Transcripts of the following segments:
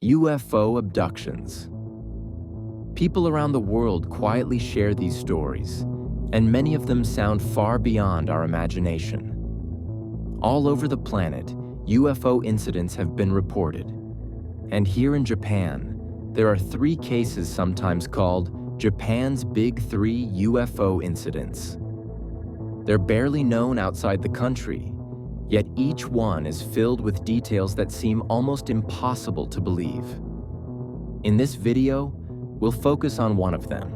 UFO abductions. People around the world quietly share these stories, and many of them sound far beyond our imagination. All over the planet, UFO incidents have been reported. And here in Japan, there are 3 cases sometimes called Japan's Big Three UFO Incidents. They're barely known outside the country, yet each one is filled with details that seem almost impossible to believe. In this video, we'll focus on one of them,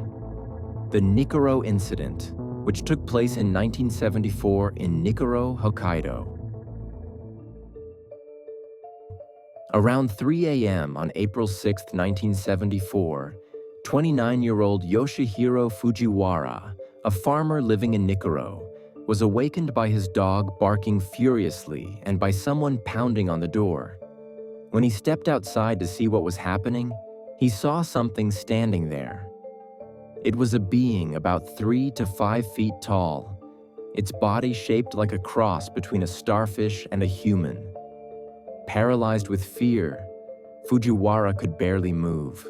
the Nikoro Incident, which took place in 1974 in Nikoro, Hokkaido. Around 3 a.m. on April 6, 1974, 29-year-old Yoshihiro Fujiwara, a farmer living in Nikoro, was awakened by his dog barking furiously and by someone pounding on the door. When he stepped outside to see what was happening, he saw something standing there. It was a being about 3 to 5 feet tall, its body shaped like a cross between a starfish and a human. Paralyzed with fear, Fujiwara could barely move.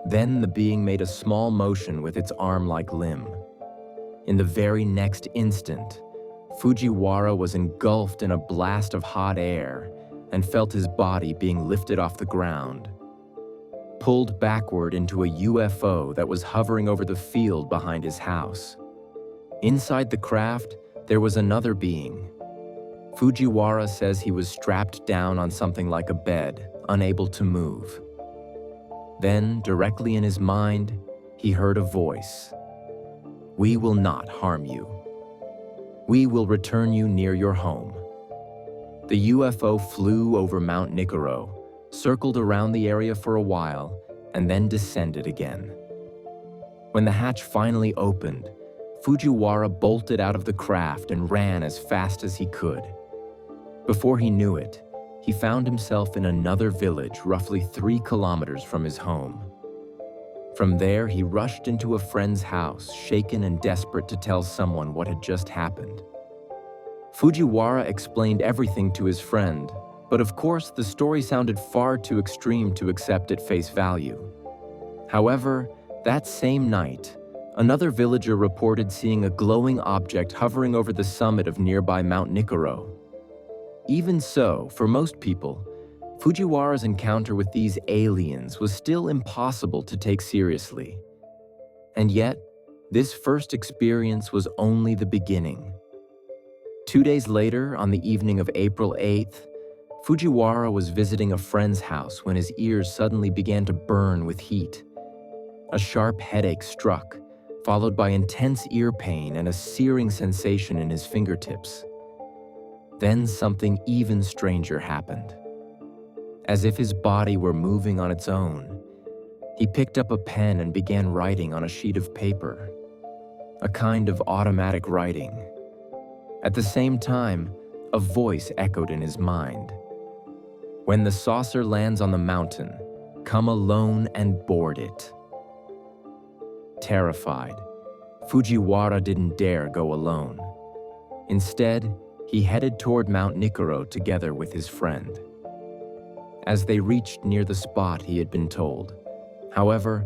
Then the being made a small motion with its arm-like limb. In the very next instant, Fujiwara was engulfed in a blast of hot air and felt his body being lifted off the ground, pulled backward into a UFO that was hovering over the field behind his house. Inside the craft, there was another being. Fujiwara says he was strapped down on something like a bed, unable to move. Then, directly in his mind, he heard a voice. "We will not harm you. We will return you near your home." The UFO flew over Mount Nikoro, circled around the area for a while, and then descended again. When the hatch finally opened, Fujiwara bolted out of the craft and ran as fast as he could. Before he knew it, he found himself in another village roughly 3 kilometers from his home. From there, he rushed into a friend's house, shaken and desperate to tell someone what had just happened. Fujiwara explained everything to his friend, but of course the story sounded far too extreme to accept at face value. However, that same night, another villager reported seeing a glowing object hovering over the summit of nearby Mount Nikoro. Even so, for most people, Fujiwara's encounter with these aliens was still impossible to take seriously. And yet, this first experience was only the beginning. 2 days later, on the evening of April 8th, Fujiwara was visiting a friend's house when his ears suddenly began to burn with heat. A sharp headache struck, followed by intense ear pain and a searing sensation in his fingertips. Then something even stranger happened. As if his body were moving on its own, he picked up a pen and began writing on a sheet of paper, a kind of automatic writing. At the same time, a voice echoed in his mind. "When the saucer lands on the mountain, come alone and board it." Terrified, Fujiwara didn't dare go alone. Instead, he headed toward Mount Nikoro together with his friend. As they reached near the spot he had been told, however,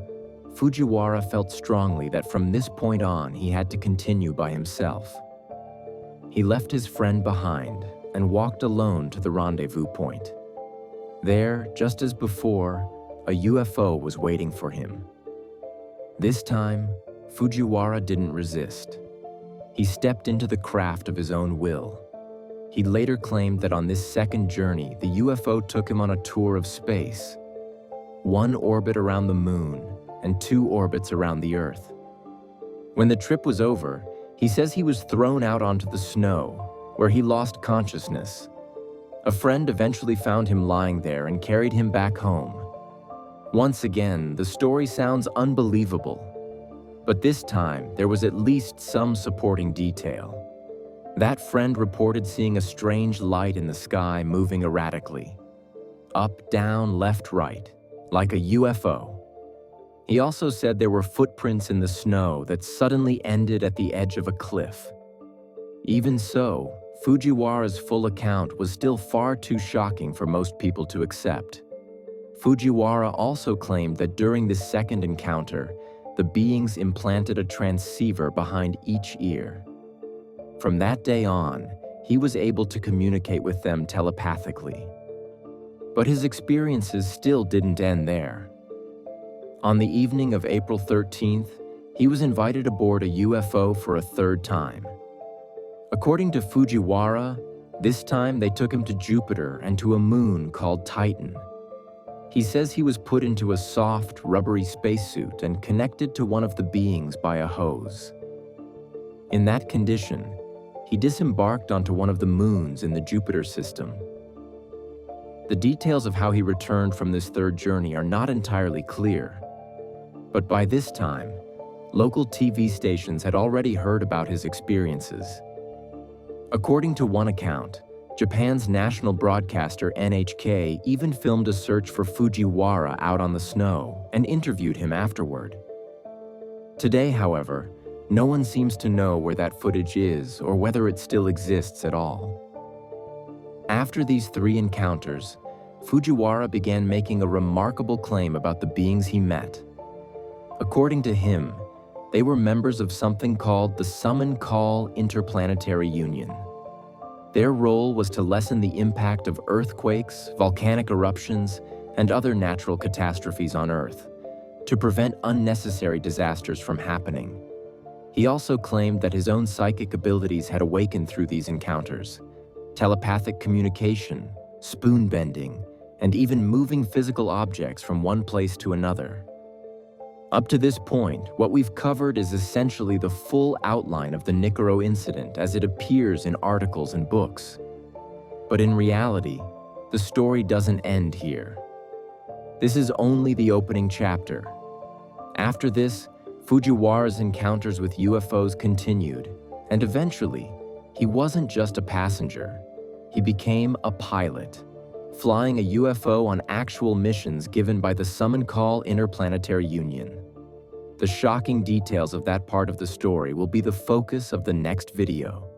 Fujiwara felt strongly that from this point on he had to continue by himself. He left his friend behind and walked alone to the rendezvous point. There, just as before, a UFO was waiting for him. This time, Fujiwara didn't resist. He stepped into the craft of his own will. He later claimed that on this second journey, the UFO took him on a tour of space, 1 orbit around the moon and 2 orbits around the Earth. When the trip was over, he says he was thrown out onto the snow, where he lost consciousness. A friend eventually found him lying there and carried him back home. Once again, the story sounds unbelievable, but this time there was at least some supporting detail. That friend reported seeing a strange light in the sky moving erratically. Up, down, left, right, like a UFO. He also said there were footprints in the snow that suddenly ended at the edge of a cliff. Even so, Fujiwara's full account was still far too shocking for most people to accept. Fujiwara also claimed that during this second encounter, the beings implanted a transceiver behind each ear. From that day on, he was able to communicate with them telepathically. But his experiences still didn't end there. On the evening of April 13th, he was invited aboard a UFO for a third time. According to Fujiwara, this time they took him to Jupiter and to a moon called Titan. He says he was put into a soft, rubbery spacesuit and connected to one of the beings by a hose. In that condition, he disembarked onto one of the moons in the Jupiter system. The details of how he returned from this third journey are not entirely clear, but by this time, local TV stations had already heard about his experiences. According to one account, Japan's national broadcaster NHK even filmed a search for Fujiwara out on the snow and interviewed him afterward. Today, however, no one seems to know where that footage is or whether it still exists at all. After these three encounters, Fujiwara began making a remarkable claim about the beings he met. According to him, they were members of something called the Call Interplanetary Union. Their role was to lessen the impact of earthquakes, volcanic eruptions, and other natural catastrophes on Earth, to prevent unnecessary disasters from happening. He also claimed that his own psychic abilities had awakened through these encounters: telepathic communication, spoon bending, and even moving physical objects from one place to another. Up to this point, what we've covered is essentially the full outline of the Nikoro Incident as it appears in articles and books. But in reality, the story doesn't end here. This is only the opening chapter. After this, Fujiwara's encounters with UFOs continued, and eventually, he wasn't just a passenger. He became a pilot, flying a UFO on actual missions given by the Call Interplanetary Union. The shocking details of that part of the story will be the focus of the next video.